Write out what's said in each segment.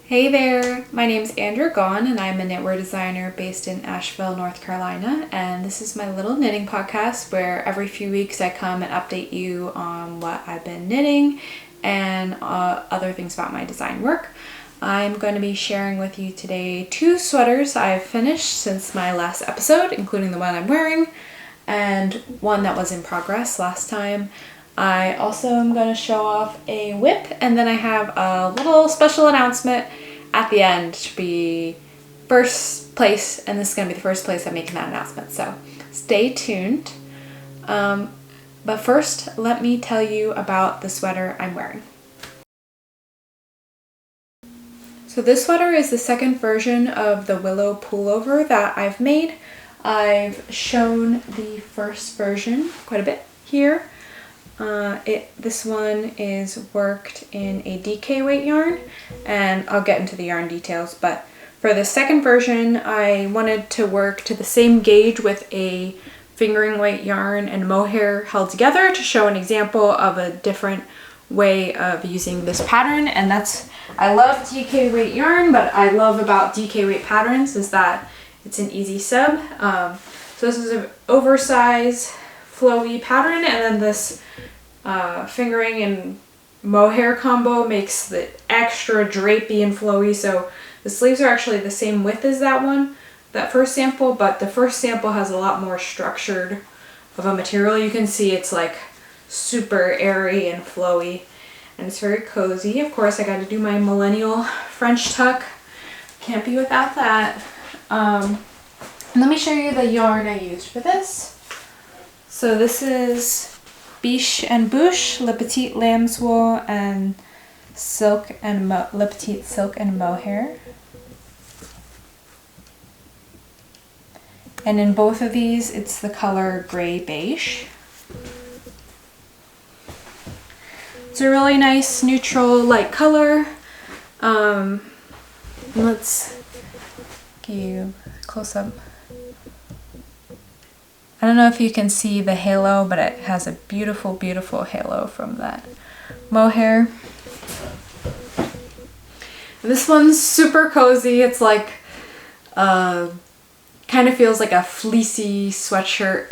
Hey there, my name's Andrew Gaughan and I'm a knitwear designer based in Asheville, North Carolina, and this is my little knitting podcast where every few weeks I come and update you on what I've been knitting and other things about my design work. I'm going to be sharing with you today 2 sweaters I've finished since my last episode, including the one I'm wearing and one that was in progress last time. I also am going to show off a whip, and then I have a little special announcement at the end to be first place, and this is going to be the first place I'm making that announcement, so stay tuned. But first, let me tell you about the sweater I'm wearing. So this sweater is the second version of the Willow Pullover that I've made. I've shown the first version quite a bit here. This one is worked in a DK weight yarn, and I'll get into the yarn details, but for the second version I wanted to work to the same gauge with a fingering weight yarn and mohair held together to show an example of a different way of using this pattern. And I love DK weight yarn, but I love about DK weight patterns is that it's an easy sub. So this is an oversized flowy pattern, and then this fingering and mohair combo makes the extra drapey and flowy. So the sleeves are actually the same width as that first sample, but the first sample has a lot more structured of a material. You can see it's like super airy and flowy, and it's very cozy. Of course, I got to do my millennial French tuck. Can't be without that. Let me show you the yarn I used for this. So this is Biches and Bûches, Le Petit Lambswool, and Le Petit Silk and Mohair. And in both of these, it's the color gray beige. It's a really nice neutral light color. Let's give you a close up. I don't know if you can see the halo, but it has a beautiful, beautiful halo from that mohair. And this one's super cozy. It's like, kind of feels like a fleecy sweatshirt.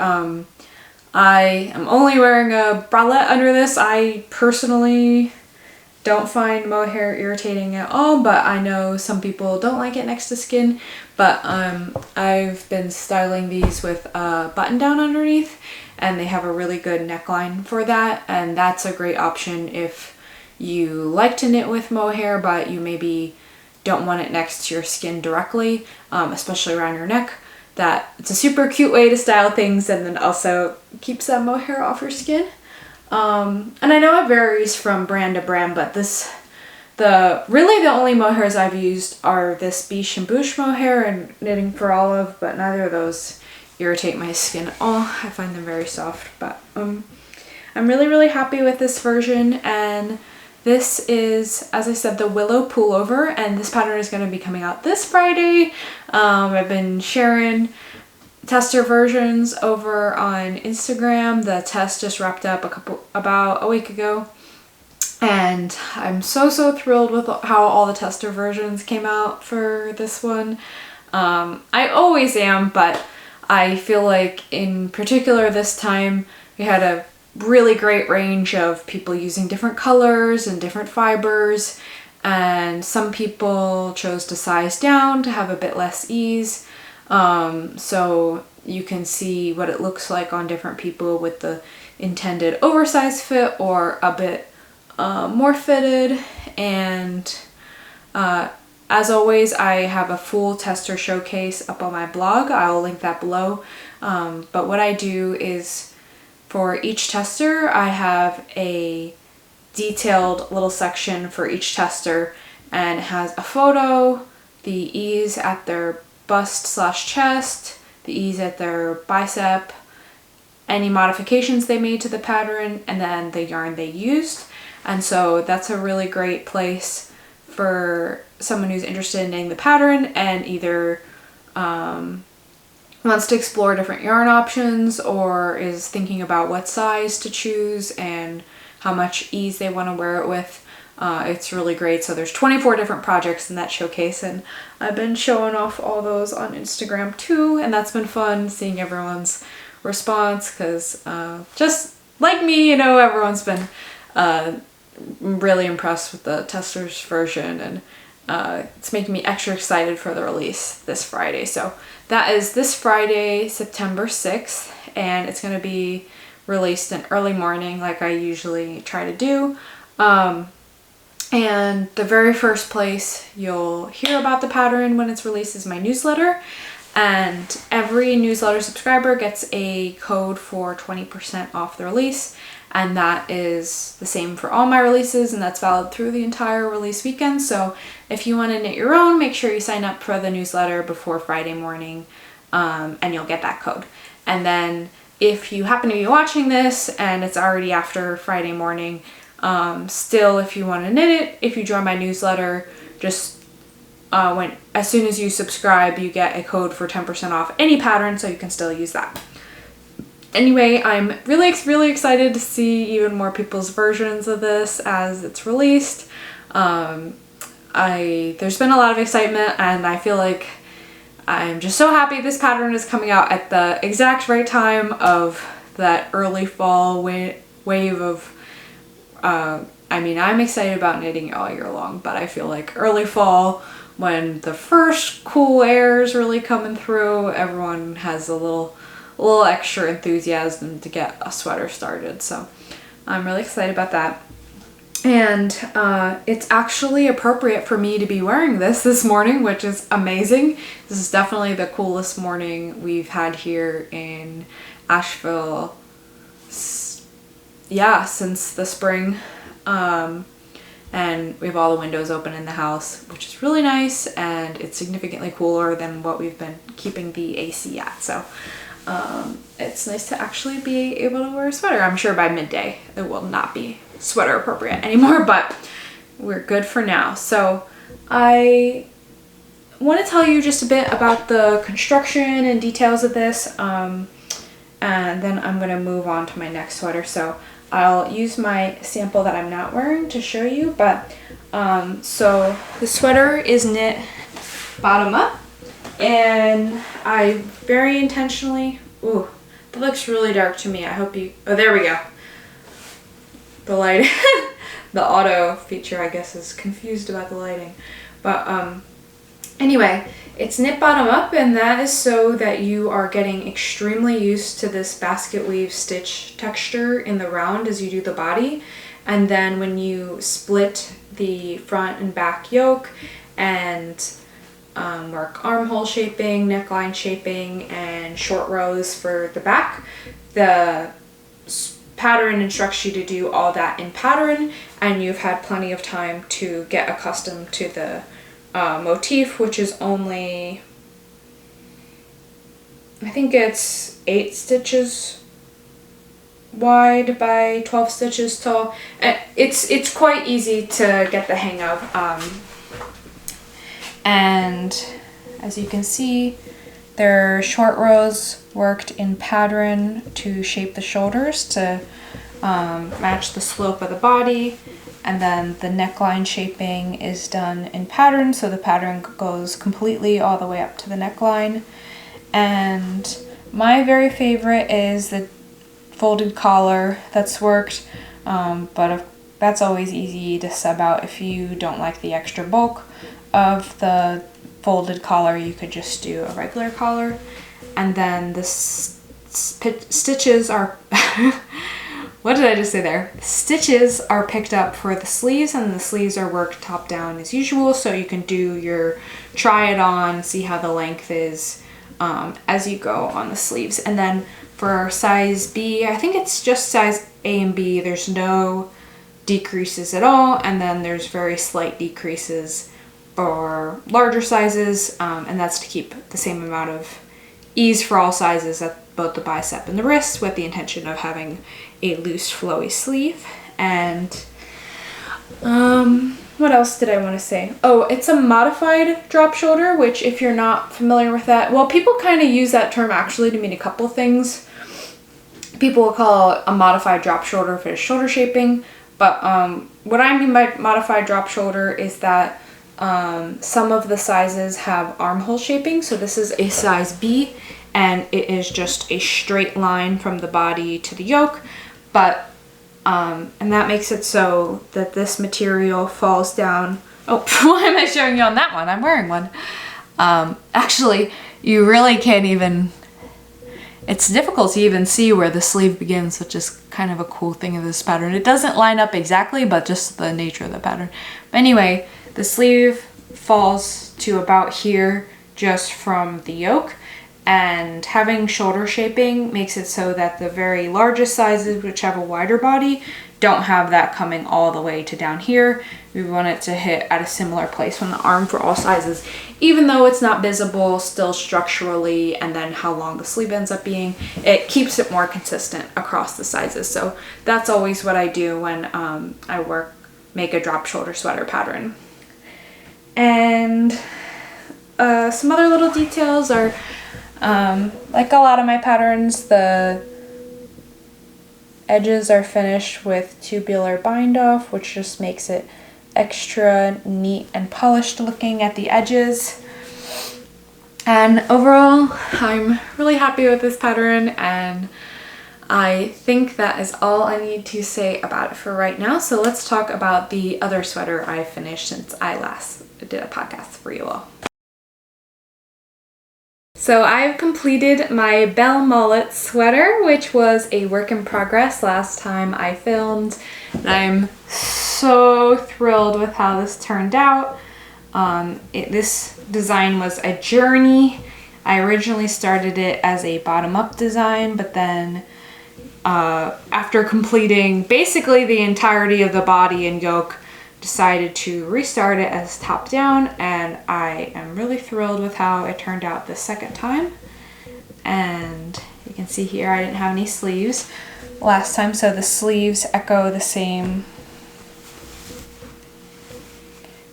I am only wearing a bralette under this. I personally don't find mohair irritating at all, but I know some people don't like it next to skin. But I've been styling these with a button down underneath, and they have a really good neckline for that, and that's a great option if you like to knit with mohair but you maybe don't want it next to your skin directly, especially around your neck. That it's a super cute way to style things, and then also keeps that mohair off your skin. And I know it varies from brand to brand, but really the only mohairs I've used are this Biche and Bûche mohair and Knitting for Olive, but neither of those irritate my skin at all. I find them very soft, but I'm really, really happy with this version. And this is, as I said, the Willow Pullover, and this pattern is going to be coming out this Friday. I've been sharing tester versions over on Instagram. The test just wrapped up about a week ago, and I'm so thrilled with how all the tester versions came out for this one. I always am, but I feel like in particular this time we had a really great range of people using different colors and different fibers, and some people chose to size down to have a bit less ease. So you can see what it looks like on different people with the intended oversized fit or a bit more fitted. And as always, I have a full tester showcase up on my blog. I'll link that below. But what I do is for each tester, I have a detailed little section for each tester, and it has a photo, the ease at their bust/chest, the ease at their bicep, any modifications they made to the pattern, and then the yarn they used. And so that's a really great place for someone who's interested in knitting the pattern and either wants to explore different yarn options or is thinking about what size to choose and how much ease they want to wear it with. It's really great. So there's 24 different projects in that showcase, and I've been showing off all those on Instagram too, and that's been fun seeing everyone's response, because just like me, you know, everyone's been really impressed with the tester's version, and it's making me extra excited for the release this Friday. So that is this Friday, September 6th, and it's going to be released in early morning like I usually try to do. And the very first place you'll hear about the pattern when it's released is my newsletter. And every newsletter subscriber gets a code for 20% off the release. And that is the same for all my releases, and that's valid through the entire release weekend. So if you want to knit your own, make sure you sign up for the newsletter before Friday morning, and you'll get that code. And then if you happen to be watching this and it's already after Friday morning, still, if you want to knit it, if you join my newsletter, just as soon as you subscribe, you get a code for 10% off any pattern, so you can still use that. Anyway, I'm really excited to see even more people's versions of this as it's released. There's been a lot of excitement, and I feel like I'm just so happy this pattern is coming out at the exact right time of that early fall wave of I mean, I'm excited about knitting all year long, but I feel like early fall, when the first cool air is really coming through, everyone has a little extra enthusiasm to get a sweater started. So I'm really excited about that. And it's actually appropriate for me to be wearing this morning, which is amazing. This is definitely the coolest morning we've had here in Asheville, since the spring. And we have all the windows open in the house, which is really nice, and it's significantly cooler than what we've been keeping the AC at. So it's nice to actually be able to wear a sweater. I'm sure by midday it will not be sweater appropriate anymore, but we're good for now. So I want to tell you just a bit about the construction and details of this, and then I'm going to move on to my next sweater. So I'll use my sample that I'm not wearing to show you, but so the sweater is knit bottom up, and I very intentionally, ooh, that looks really dark to me. I hope you, oh, there we go. The light, the auto feature, I guess, is confused about the lighting. But anyway, it's knit bottom up, and that is so that you are getting extremely used to this basket weave stitch texture in the round as you do the body. And then when you split the front and back yoke and work armhole shaping, neckline shaping, and short rows for the back, the pattern instructs you to do all that in pattern, and you've had plenty of time to get accustomed to the motif, which is only, I think it's 8 stitches wide by 12 stitches tall. It's quite easy to get the hang of, and as you can see, there are short rows worked in pattern to shape the shoulders to match the slope of the body. And then the neckline shaping is done in pattern, so the pattern goes completely all the way up to the neckline. And my very favorite is the folded collar that's worked, but that's always easy to sub out. If you don't like the extra bulk of the folded collar, you could just do a regular collar. And then the stitches are what did I just say there? Stitches are picked up for the sleeves, and the sleeves are worked top down as usual, so you can do your try it on, see how the length is as you go on the sleeves. And then for size B, I think it's just size A and B, there's no decreases at all, and then there's very slight decreases for larger sizes, and that's to keep the same amount of ease for all sizes at both the bicep and the wrist, with the intention of having a loose flowy sleeve. And what else did I want to say? Oh, it's a modified drop shoulder, which if you're not familiar with that, well, people kind of use that term actually to mean a couple things. People will call it a modified drop shoulder if it is shoulder shaping, But what I mean by modified drop shoulder is that some of the sizes have armhole shaping. So this is a size B, and it is just a straight line from the body to the yoke. But and that makes it so that this material falls down. Oh, why am I showing you on that one? I'm wearing one. Actually, you really can't even, it's difficult to even see where the sleeve begins, which is kind of a cool thing of this pattern. It doesn't line up exactly, but just the nature of the pattern. But anyway, the sleeve falls to about here just from the yoke, and having shoulder shaping makes it so that the very largest sizes, which have a wider body, don't have that coming all the way to down here. We want it to hit at a similar place on the arm for all sizes, even though it's not visible still structurally, and then how long the sleeve ends up being, it keeps it more consistent across the sizes. So that's always what I do when I make a drop shoulder sweater pattern. And some other little details are, like a lot of my patterns, the edges are finished with tubular bind off, which just makes it extra neat and polished looking at the edges. And overall, I'm really happy with this pattern, and I think that is all I need to say about it for right now. So let's talk about the other sweater I finished since I last did a podcast for you all. So I've completed my Belmullet sweater, which was a work in progress last time I filmed. And I'm so thrilled with how this turned out. This design was a journey. I originally started it as a bottom-up design, but then after completing basically the entirety of the body and yoke, decided to restart it as top down, and I am really thrilled with how it turned out the second time. And you can see here I didn't have any sleeves last time, so the sleeves echo the same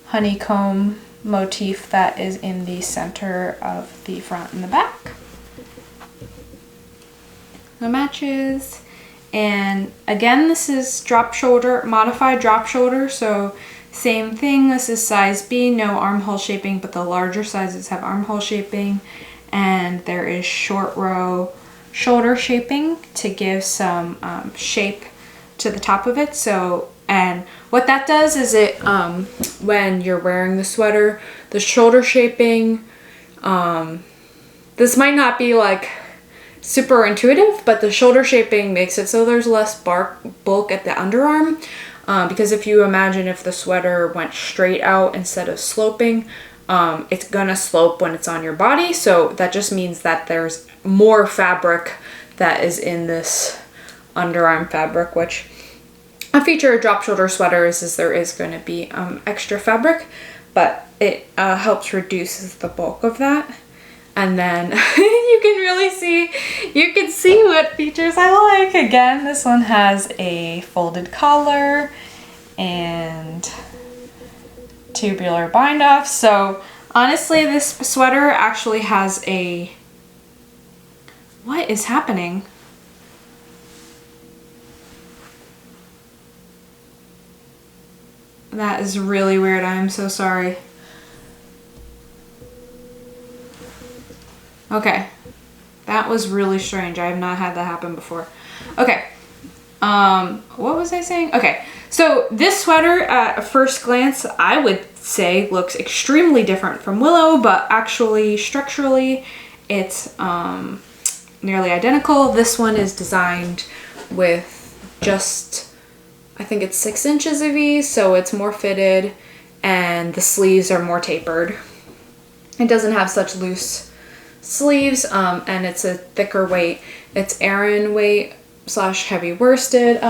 honeycomb motif that is in the center of the front and the back. The matches. And again, this is drop shoulder, modified drop shoulder, so same thing. This is size B, no armhole shaping, but the larger sizes have armhole shaping, and there is short row shoulder shaping to give some shape to the top of it. So, and what that does is it, when you're wearing the sweater, the shoulder shaping, this might not be like super intuitive, but the shoulder shaping makes it so there's less bulk at the underarm, because if you imagine if the sweater went straight out instead of sloping, it's gonna slope when it's on your body, so that just means that there's more fabric that is in this underarm fabric, which a feature of drop shoulder sweaters is there is going to be extra fabric, but it helps reduce the bulk of that. And then you can see what features I like. Again, this one has a folded collar and tubular bind off. So honestly, this sweater actually has a, what is happening? That is really weird. I am so sorry. Okay, that was really strange. I have not had that happen before. Okay, what was I saying? Okay, so this sweater at a first glance, I would say looks extremely different from Willow, but actually structurally it's nearly identical. This one is designed with just, I think it's 6 inches of ease, so it's more fitted, and the sleeves are more tapered. It doesn't have such loose sleeves, and it's a thicker weight. It's Aran weight / heavy worsted.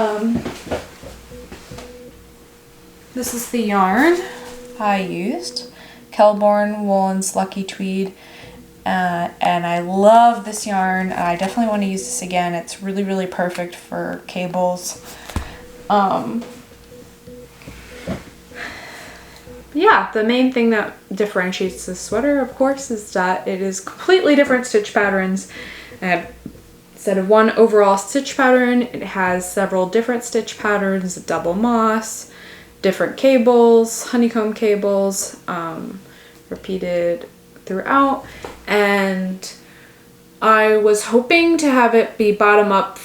This is the yarn I used, Kelbourne Woolens Lucky Tweed, and I love this yarn. I definitely want to use this again. It's really, really perfect for cables. Yeah, the main thing that differentiates this sweater, of course, is that it is completely different stitch patterns and instead of one overall stitch pattern, it has several different stitch patterns, double moss, different cables, honeycomb cables, repeated throughout. And I was hoping to have it be bottom up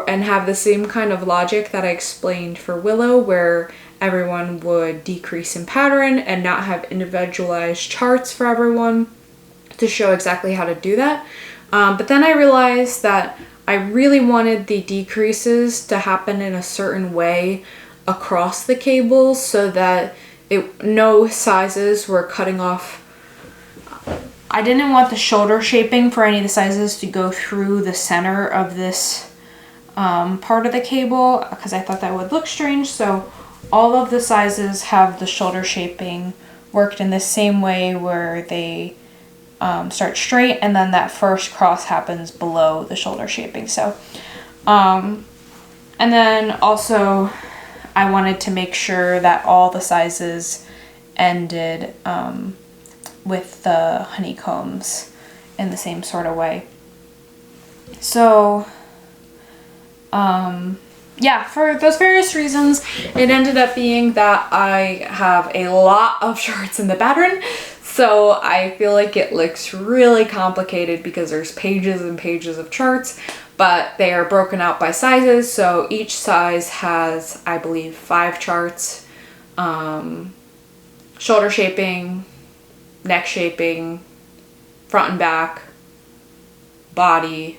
and have the same kind of logic that I explained for Willow, where everyone would decrease in pattern and not have individualized charts for everyone to show exactly how to do that. But then I realized that I really wanted the decreases to happen in a certain way across the cables so that no sizes were cutting off. I didn't want the shoulder shaping for any of the sizes to go through the center of this part of the cable, because I thought that would look strange. So all of the sizes have the shoulder shaping worked in the same way, where they start straight and then that first cross happens below the shoulder shaping. So and then also I wanted to make sure that all the sizes ended with the honeycombs in the same sort of way. So yeah, for those various reasons, it ended up being that I have a lot of charts in the pattern. So I feel like it looks really complicated because there's pages and pages of charts, but they are broken out by sizes. So each size has, I believe, 5 charts, shoulder shaping, neck shaping, front and back, body,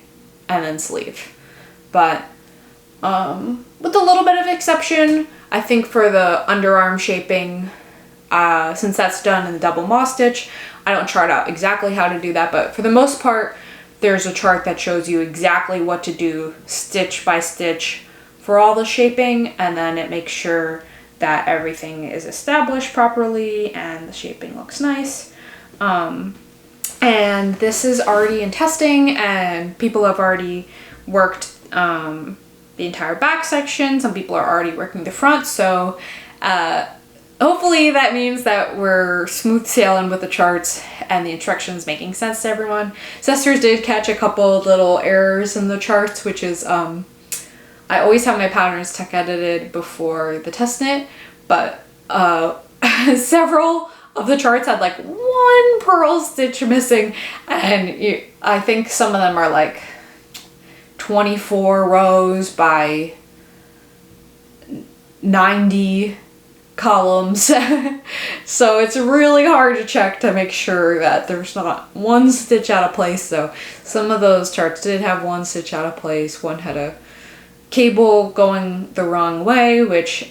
and then sleeve. But with a little bit of exception, I think for the underarm shaping, since that's done in the double moss stitch, I don't chart out exactly how to do that, but for the most part, there's a chart that shows you exactly what to do stitch by stitch for all the shaping, and then it makes sure that everything is established properly and the shaping looks nice. And this is already in testing, and people have already worked the entire back section. Some people are already working the front, so hopefully that means that we're smooth sailing with the charts and the instructions making sense to everyone. Sisters did catch a couple little errors in the charts, which is I always have my patterns tech edited before the test knit, but several of the charts had like 1 purl stitch missing, and I think some of them are like 24 rows by 90 columns. So it's really hard to check to make sure that there's not 1 stitch out of place. So some of those charts did have 1 stitch out of place. One had a cable going the wrong way, which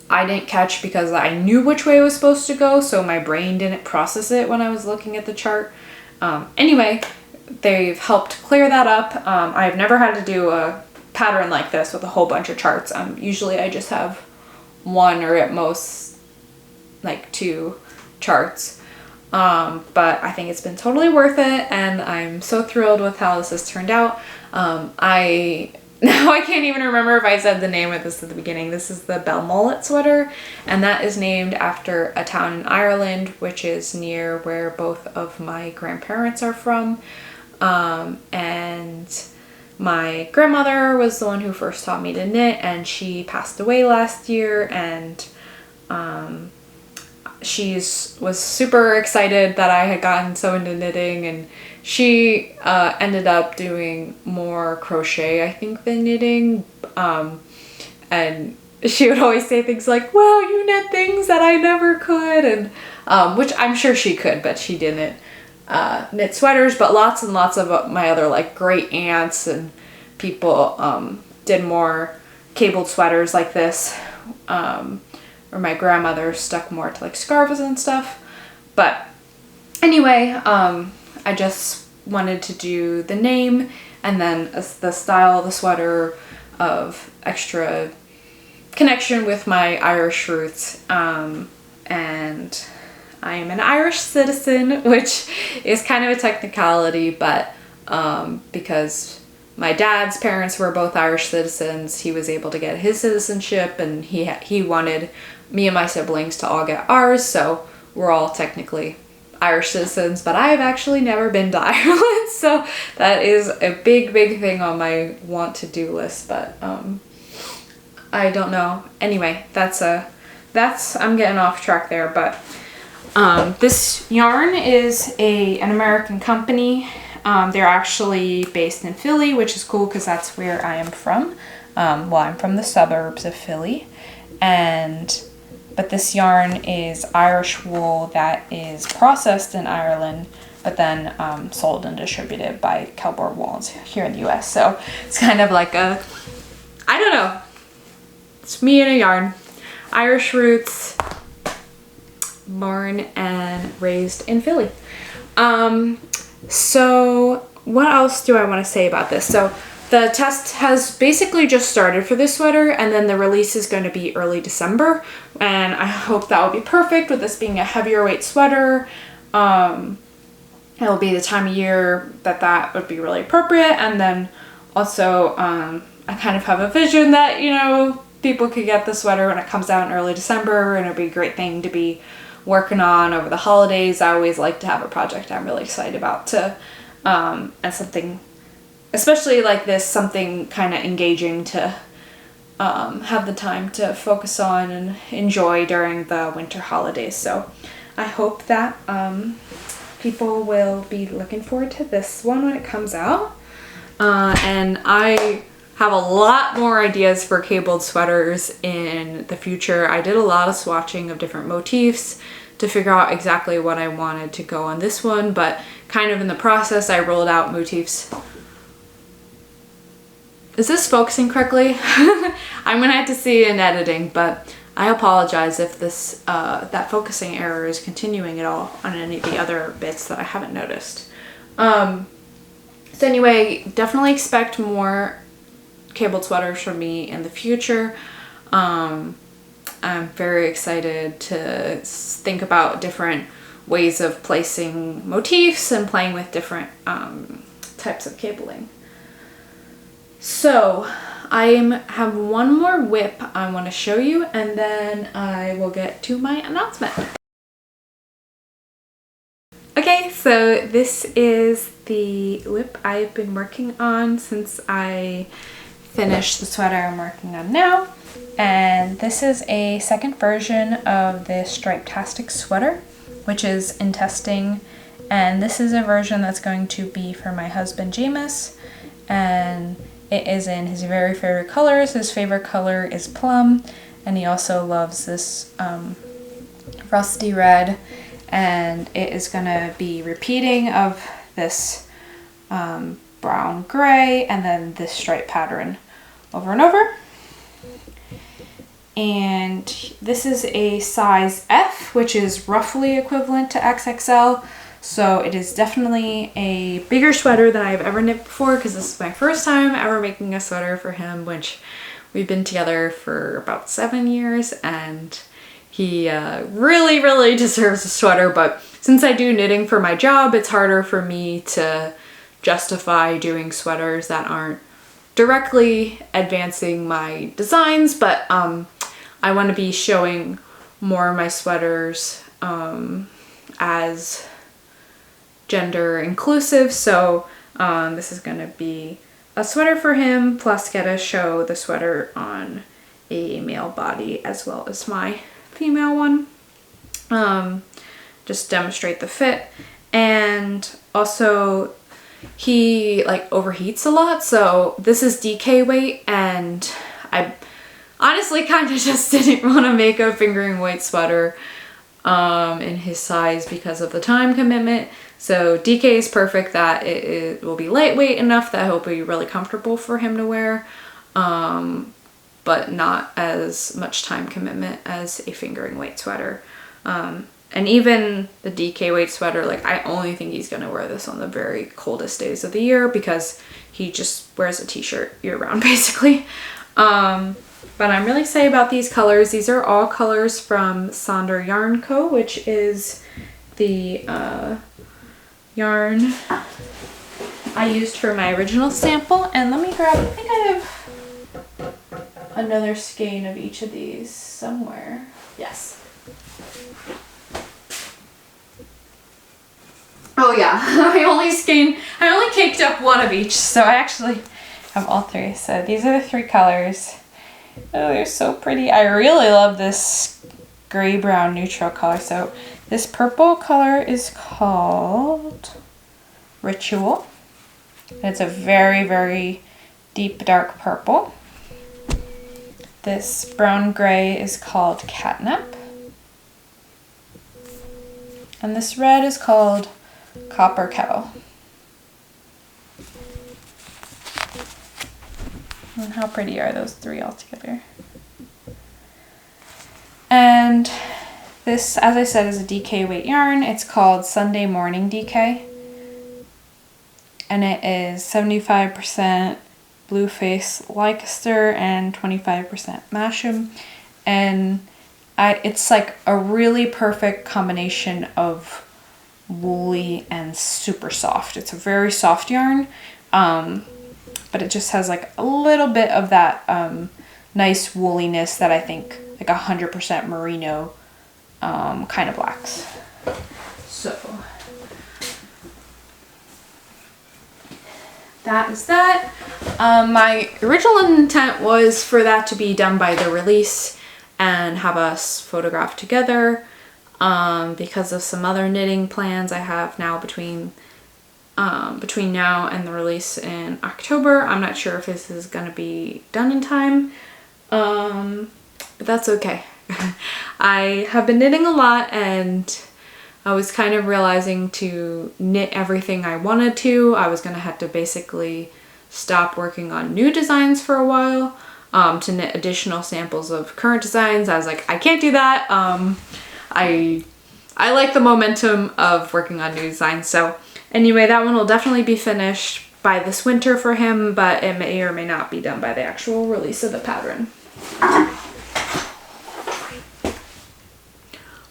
I didn't catch because I knew which way it was supposed to go, so my brain didn't process it when I was looking at the chart. Anyway, they've helped clear that up. I've never had to do a pattern like this with a whole bunch of charts. Usually I just have 1 or at most like 2 charts. But I think it's been totally worth it, and I'm so thrilled with how this has turned out. Now I can't even remember if I said the name of this at the beginning. This is the Belmullet sweater, and that is named after a town in Ireland, which is near where both of my grandparents are from. And my grandmother was the one who first taught me to knit, and she passed away last year, and she was super excited that I had gotten so into knitting, and she ended up doing more crochet, I think, than knitting, and she would always say things like, "Wow, you knit things that I never could," and which I'm sure she could, but she didn't knit sweaters. But lots and lots of my other like great aunts and people did more cabled sweaters like this, or my grandmother stuck more to like scarves and stuff. But anyway, I just wanted to do the name and then the style of the sweater of extra connection with my Irish roots. And I am an Irish citizen, which is kind of a technicality, but because my dad's parents were both Irish citizens, he was able to get his citizenship, and he wanted me and my siblings to all get ours, so we're all technically Irish citizens, but I have actually never been to Ireland, so that is a big thing on my want to do list, but I don't know. Anyway, that's I'm getting off track there, but this yarn is an American company. They're actually based in Philly, which is cool because that's where I am from. Well, I'm from the suburbs of Philly, but this yarn is Irish wool that is processed in Ireland, but then sold and distributed by Kelbourne Woolens here in the US. So it's kind of like I don't know. It's me and a yarn. Irish roots, born and raised in Philly. So what else do I want to say about this? So the test has basically just started for this sweater, and then the release is going to be early December, and I hope that will be perfect with this being a heavier weight sweater. It'll be the time of year that would be really appropriate, and then also I kind of have a vision that, you know, people could get the sweater when it comes out in early December, and it'll be a great thing to be working on over the holidays. I always like to have a project I'm really excited about and something, especially like this, something kind of engaging to have the time to focus on and enjoy during the winter holidays. So I hope that people will be looking forward to this one when it comes out. And I have a lot more ideas for cabled sweaters in the future. I did a lot of swatching of different motifs to figure out exactly what I wanted to go on this one, but kind of in the process I rolled out motifs. Is this focusing correctly? I'm gonna have to see in editing, but I apologize if this that focusing error is continuing at all on any of the other bits that I haven't noticed. So anyway, definitely expect more cabled sweaters from me in the future. I'm very excited to think about different ways of placing motifs and playing with different types of cabling. So I have one more whip I want to show you, and then I will get to my announcement. Okay, so this is the whip I've been working on since I finished the sweater I'm working on now, and this is a second version of the Stripetastic Sweater, which is in testing, and this is a version that's going to be for my husband Jameis, and it is in his very favorite colors. His favorite color is plum, and he also loves this rusty red, and it is going to be repeating of this brown gray and then this stripe pattern over and over. And this is a size F, which is roughly equivalent to XXL. So it is definitely a bigger sweater than I've ever knit before, because this is my first time ever making a sweater for him, which we've been together for about 7 years, and he really deserves a sweater. But since I do knitting for my job, it's harder for me to justify doing sweaters that aren't directly advancing my designs, but I want to be showing more of my sweaters as gender inclusive, so this is going to be a sweater for him, plus get to show the sweater on a male body as well as my female one. Just demonstrate the fit, and also he like overheats a lot, so this is DK weight, and I honestly kind of just didn't want to make a fingering weight sweater in his size because of the time commitment. So DK is perfect, that it will be lightweight enough that he'll be really comfortable for him to wear, but not as much time commitment as a fingering weight sweater. And even the DK weight sweater, like I only think he's gonna wear this on the very coldest days of the year because he just wears a t-shirt year round basically. But I'm really excited about these colors. These are all colors from Sonder Yarn Co., which is the yarn I used for my original sample. And let me grab, I think I have another skein of each of these somewhere. Yes. yeah, I only caked up one of each, so I actually have all three. So these are the three colors. Oh, they're so pretty. I really love this gray brown neutral color. So this purple color is called Ritual. It's a very, very deep dark purple. This brown gray is called Catnip. And this red is called Copper Kettle. And how pretty are those three all together? And this, as I said, is a DK weight yarn. It's called Sunday Morning DK. And it is 75% Blueface Leicester and 25% Masham. And it's like a really perfect combination of woolly and super soft. It's a very soft yarn, but it just has like a little bit of that nice wooliness that I think like 100% merino kind of lacks. So that is that. My original intent was for that to be done by the release and have us photograph together. Because of some other knitting plans I have now between now and the release in October. I'm not sure if this is going to be done in time, but that's okay. I have been knitting a lot, and I was kind of realizing to knit everything I wanted to, I was going to have to basically stop working on new designs for a while to knit additional samples of current designs. I was like, I can't do that. I like the momentum of working on new designs. So anyway, that one will definitely be finished by this winter for him, but it may or may not be done by the actual release of the pattern.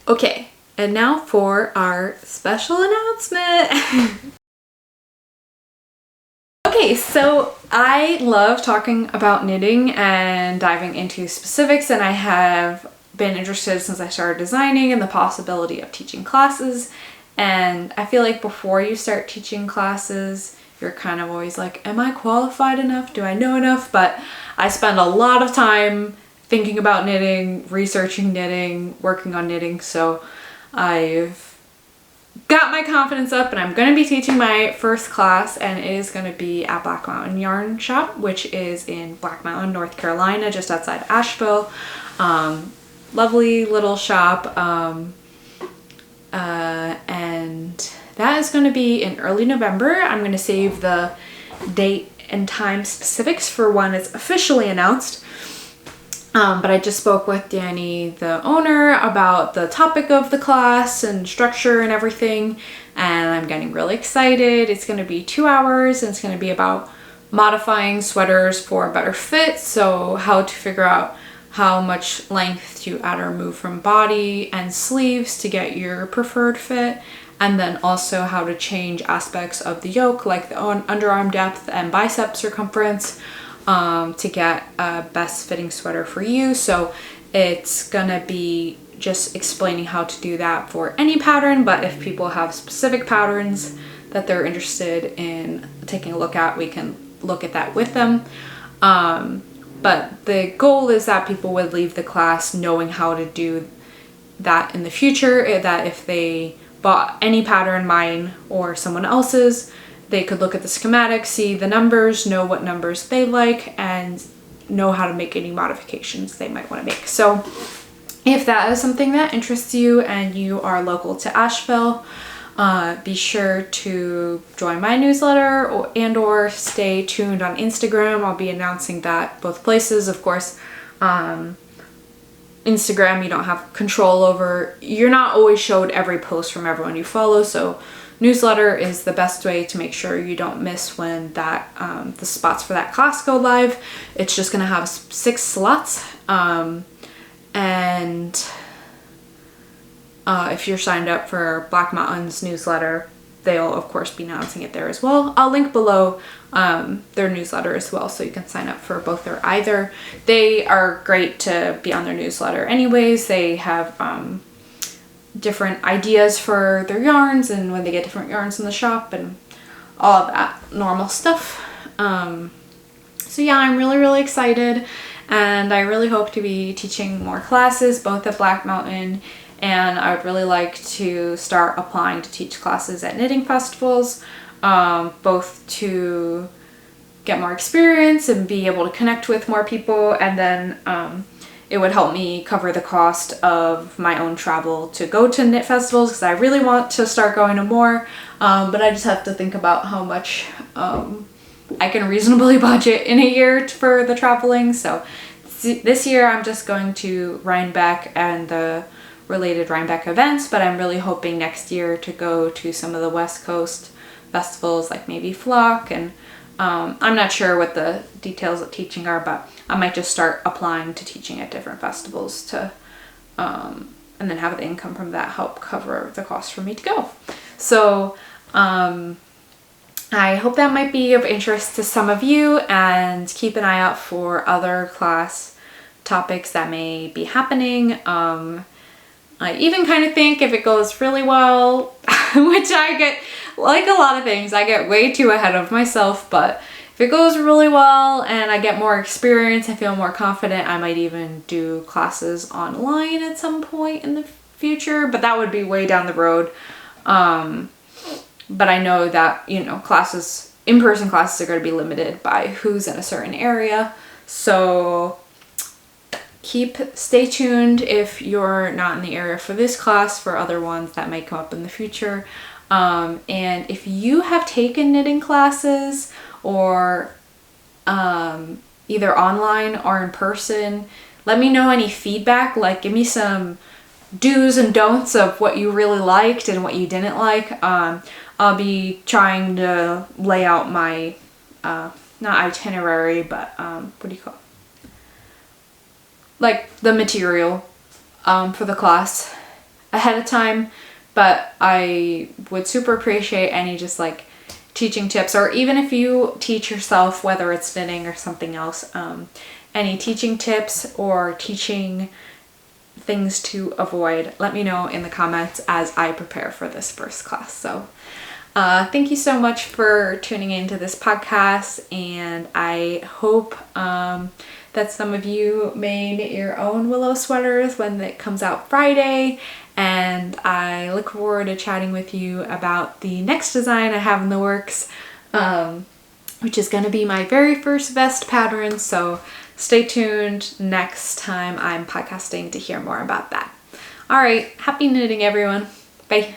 Okay, and now for our special announcement. Okay, so I love talking about knitting and diving into specifics, and I have been interested since I started designing in the possibility of teaching classes. And I feel like before you start teaching classes, you're kind of always like, am I qualified enough? Do I know enough? But I spend a lot of time thinking about knitting, researching knitting, working on knitting. So I've got my confidence up, and I'm going to be teaching my first class, and it is going to be at Black Mountain Yarn Shop, which is in Black Mountain, North Carolina, just outside Asheville. Lovely little shop, and that is going to be in early November. I'm going to save the date and time specifics for when it's officially announced. But I just spoke with Danny, the owner, about the topic of the class and structure and everything, and I'm getting really excited. It's going to be 2 hours, and it's going to be about modifying sweaters for a better fit. So how to figure out how much length to add or remove from body and sleeves to get your preferred fit, and then also how to change aspects of the yoke, like the underarm depth and bicep circumference, to get a best fitting sweater for you. So it's gonna be just explaining how to do that for any pattern, but if people have specific patterns that they're interested in taking a look at, we can look at that with them. But the goal is that people would leave the class knowing how to do that in the future, that if they bought any pattern, mine or someone else's, they could look at the schematic, see the numbers, know what numbers they like, and know how to make any modifications they might want to make. So if that is something that interests you and you are local to Asheville, be sure to join my newsletter or stay tuned on Instagram. I'll be announcing that both places. Of course, Instagram you don't have control over. You're not always showed every post from everyone you follow, so newsletter is the best way to make sure you don't miss when that the spots for that class go live. It's just gonna have 6 slots, and if you're signed up for Black Mountain's newsletter, they'll of course be announcing it there as well. I'll link below their newsletter as well, so you can sign up for both or either. They are great to be on their newsletter anyways. They have different ideas for their yarns and when they get different yarns in the shop and all of that normal stuff. So yeah, I'm really, really excited, and I really hope to be teaching more classes both at Black Mountain, and I would really like to start applying to teach classes at knitting festivals, both to get more experience and be able to connect with more people, and then it would help me cover the cost of my own travel to go to knit festivals, because I really want to start going to more, but I just have to think about how much I can reasonably budget in a year for the traveling. So this year I'm just going to Rhinebeck and the related Rhinebeck events, but I'm really hoping next year to go to some of the West Coast festivals, like maybe Flock, and I'm not sure what the details of teaching are, but I might just start applying to teaching at different festivals to and then have the income from that help cover the cost for me to go. So I hope that might be of interest to some of you, and keep an eye out for other class topics that may be happening. I even kind of think if it goes really well, which I get, like a lot of things, I get way too ahead of myself, but if it goes really well and I get more experience, I feel more confident, I might even do classes online at some point in the future, but that would be way down the road. But I know that, you know, classes, in-person classes are going to be limited by who's in a certain area. So stay tuned if you're not in the area for this class, for other ones that might come up in the future. And if you have taken knitting classes, or either online or in person, let me know any feedback. Like, give me some do's and don'ts of what you really liked and what you didn't like. I'll be trying to lay out my not itinerary, but what do you call it? Like the material for the class ahead of time. But I would super appreciate any just like teaching tips, or even if you teach yourself, whether it's knitting or something else, any teaching tips or teaching things to avoid, let me know in the comments as I prepare for this first class. So thank you so much for tuning into this podcast, and I hope that some of you may knit your own willow sweaters when it comes out Friday, and I look forward to chatting with you about the next design I have in the works, which is going to be my very first vest pattern, so stay tuned next time I'm podcasting to hear more about that. Alright, happy knitting everyone. Bye.